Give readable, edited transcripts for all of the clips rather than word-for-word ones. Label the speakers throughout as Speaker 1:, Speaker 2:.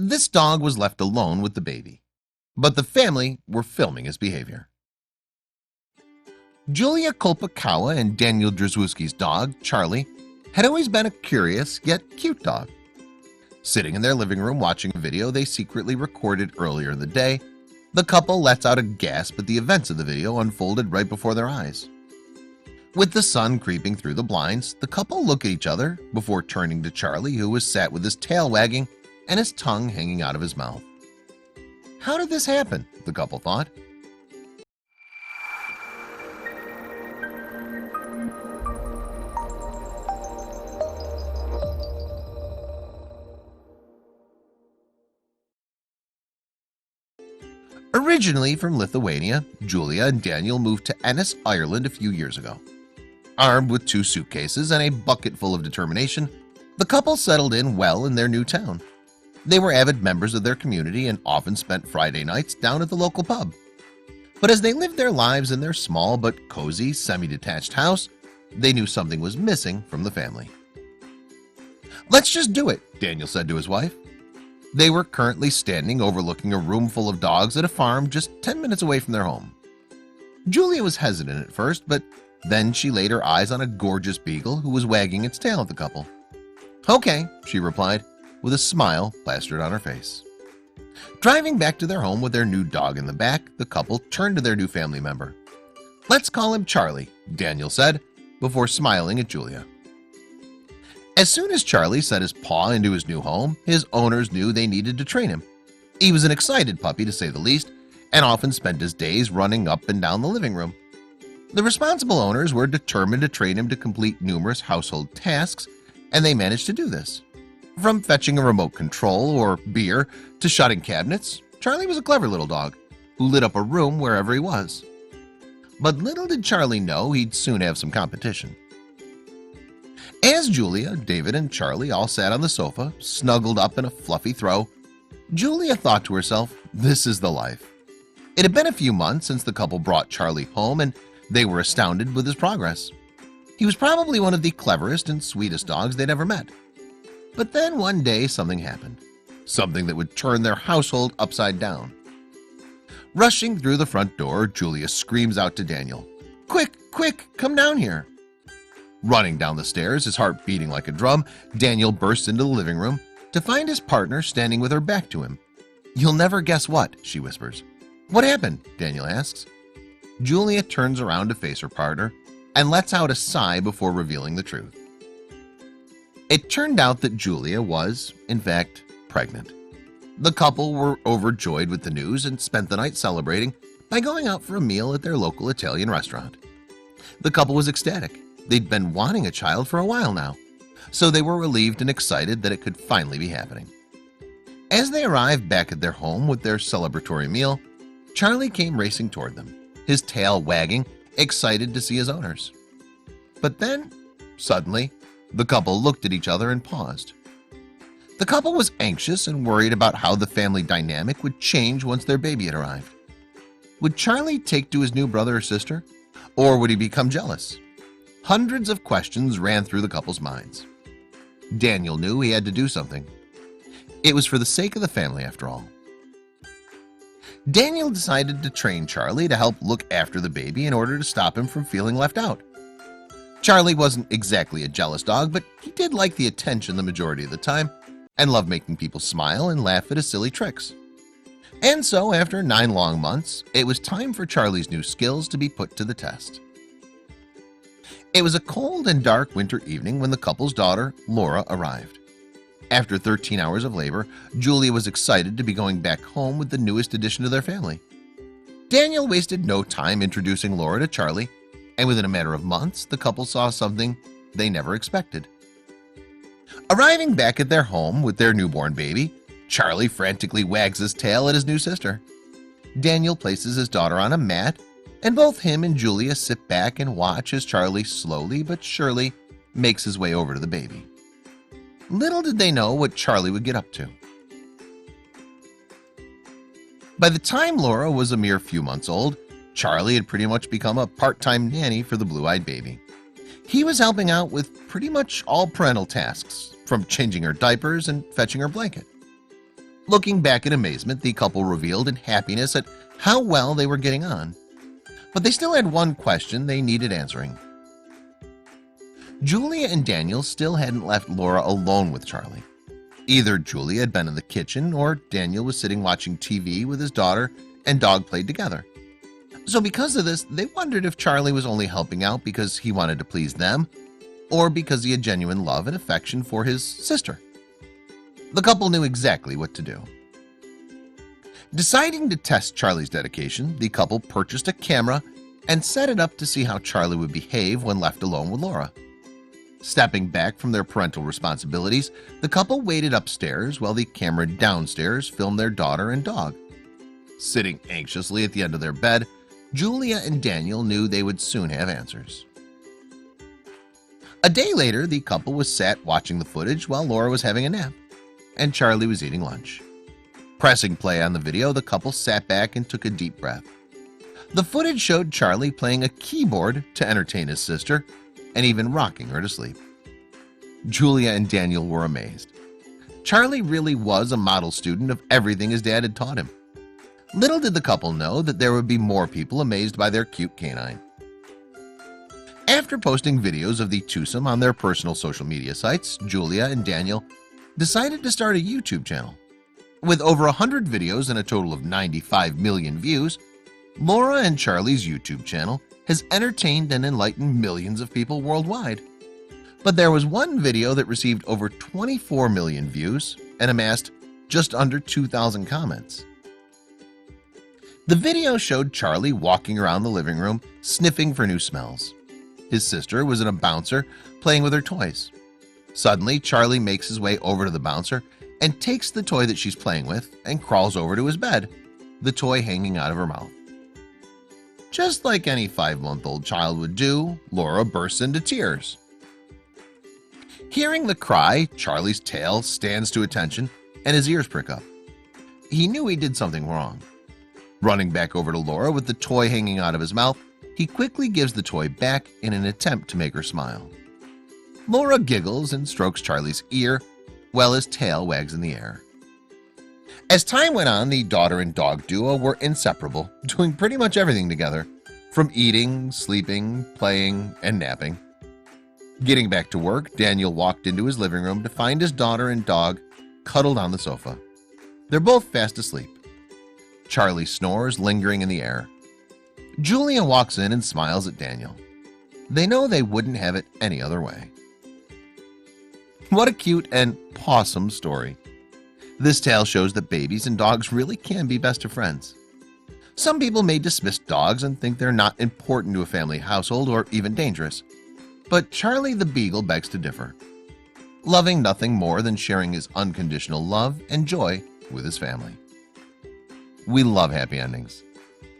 Speaker 1: This dog was left alone with the baby, but the family were filming his behavior. Julija Kolpakowa and Daniel Drzewiecki's dog, Charlie, had always been a curious yet cute dog. Sitting in their living room watching a video they secretly recorded earlier in the day, the couple lets out a gasp at the events of the video unfolded right before their eyes. With the sun creeping through the blinds, the couple look at each other before turning to Charlie, who was sat with his tail wagging and his tongue hanging out of his mouth. How did this happen? The couple thought. Originally from Lithuania, Julija and Daniel moved to Ennis, Ireland a few years ago. Armed with 2 suitcases and a bucket full of determination, the couple settled in well in their new town. They were avid members of their community and often spent Friday nights down at the local pub. But as they lived their lives in their small but cozy semi-detached house, they knew something was missing from the family. "Let's just do it," Daniel said to his wife. They were currently standing overlooking a room full of dogs at a farm just 10 minutes away from their home. Julija was hesitant at first, but then she laid her eyes on a gorgeous beagle who was wagging its tail at the couple. "Okay," she replied, with a smile plastered on her face. Driving back to their home with their new dog in the back, the couple turned to their new family member. "Let's call him Charlie," Daniel said, before smiling at Julija. As soon as Charlie set his paw into his new home, his owners knew they needed to train him. He was an excited puppy, to say the least, and often spent his days running up and down the living room. The responsible owners were determined to train him to complete numerous household tasks, and they managed to do this. From fetching a remote control or beer to shutting cabinets, Charlie was a clever little dog who lit up a room wherever he was. But little did Charlie know he'd soon have some competition. As Julija, David, and Charlie all sat on the sofa, snuggled up in a fluffy throw, Julija thought to herself, this is the life. It had been a few months since the couple brought Charlie home, and they were astounded with his progress. He was probably one of the cleverest and sweetest dogs they'd ever met. But then one day something happened, something that would turn their household upside down. Rushing through the front door, Julija screams out to Daniel, "Quick, quick, come down here." Running down the stairs, his heart beating like a drum, Daniel bursts into the living room to find his partner standing with her back to him. "You'll never guess what," she whispers. "What happened?" Daniel asks. Julija turns around to face her partner and lets out a sigh before revealing the truth. It turned out that Julija was, in fact, pregnant. The couple were overjoyed with the news and spent the night celebrating by going out for a meal at their local Italian restaurant. The couple was ecstatic. They'd been wanting a child for a while now, so they were relieved and excited that it could finally be happening. As they arrived back at their home with their celebratory meal, Charlie came racing toward them, his tail wagging, excited to see his owners. But then, suddenly, the couple looked at each other and paused. The couple was anxious and worried about how the family dynamic would change once their baby had arrived. Would Charlie take to his new brother or sister, or would he become jealous? Hundreds of questions ran through the couple's minds. Daniel knew he had to do something. It was for the sake of the family, after all. Daniel decided to train Charlie to help look after the baby in order to stop him from feeling left out. Charlie wasn't exactly a jealous dog, but he did like the attention the majority of the time and loved making people smile and laugh at his silly tricks. And so, after 9 long months, it was time for Charlie's new skills to be put to the test. It was a cold and dark winter evening when the couple's daughter, Laura, arrived. After 13 hours of labor, Julija was excited to be going back home with the newest addition to their family. Daniel wasted no time introducing Laura to Charlie, and within a matter of months, the couple saw something they never expected. Arriving back at their home with their newborn baby, Charlie frantically wags his tail at his new sister. Daniel places his daughter on a mat, and both him and Julija sit back and watch as Charlie slowly but surely makes his way over to the baby. Little did they know what Charlie would get up to. By the time Laura was a mere few months old, Charlie had pretty much become a part-time nanny for the blue-eyed baby. He was helping out with pretty much all parental tasks, from changing her diapers and fetching her blanket. Looking back in amazement, the couple reveled in happiness at how well they were getting on. But they still had one question they needed answering. Julia and Daniel still hadn't left Laura alone with Charlie. Either Julia had been in the kitchen or Daniel was sitting watching TV with his daughter and dog played together. So because of this, they wondered if Charlie was only helping out because he wanted to please them or because he had genuine love and affection for his sister. The couple knew exactly what to do. Deciding to test Charlie's dedication, the couple purchased a camera and set it up to see how Charlie would behave when left alone with Laura. Stepping back from their parental responsibilities, the couple waited upstairs while the camera downstairs filmed their daughter and dog. Sitting anxiously at the end of their bed, Julia and Daniel knew they would soon have answers. A day later, the couple was sat watching the footage while Laura was having a nap and Charlie was eating lunch. Pressing play on the video, the couple sat back and took a deep breath. The footage showed Charlie playing a keyboard to entertain his sister and even rocking her to sleep. Julia and Daniel were amazed. Charlie really was a model student of everything his dad had taught him. Little did the couple know that there would be more people amazed by their cute canine. After posting videos of the twosome on their personal social media sites, Julia and Daniel decided to start a YouTube channel. With over 100 videos and a total of 95 million views, Laura and Charlie's YouTube channel has entertained and enlightened millions of people worldwide. But there was one video that received over 24 million views and amassed just under 2,000 comments. The video showed Charlie walking around the living room, sniffing for new smells. His sister was in a bouncer playing with her toys. Suddenly, Charlie makes his way over to the bouncer and takes the toy that she's playing with and crawls over to his bed, the toy hanging out of her mouth. Just like any 5-month-old child would do, Laura bursts into tears. Hearing the cry, Charlie's tail stands to attention and his ears prick up. He knew he did something wrong. Running back over to Laura with the toy hanging out of his mouth, he quickly gives the toy back in an attempt to make her smile. Laura giggles and strokes Charlie's ear while his tail wags in the air. As time went on, the daughter and dog duo were inseparable, doing pretty much everything together, from eating, sleeping, playing, and napping. Getting back to work, Daniel walked into his living room to find his daughter and dog cuddled on the sofa. They're both fast asleep. Charlie snores, lingering in the air. Julia walks in and smiles at Daniel. They know they wouldn't have it any other way. What a cute and pawsome story. This tale shows that babies and dogs really can be best of friends. Some people may dismiss dogs and think they're not important to a family household or even dangerous. But Charlie the Beagle begs to differ, loving nothing more than sharing his unconditional love and joy with his family. We love happy endings.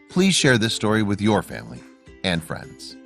Speaker 1: Please share this story with your family and friends.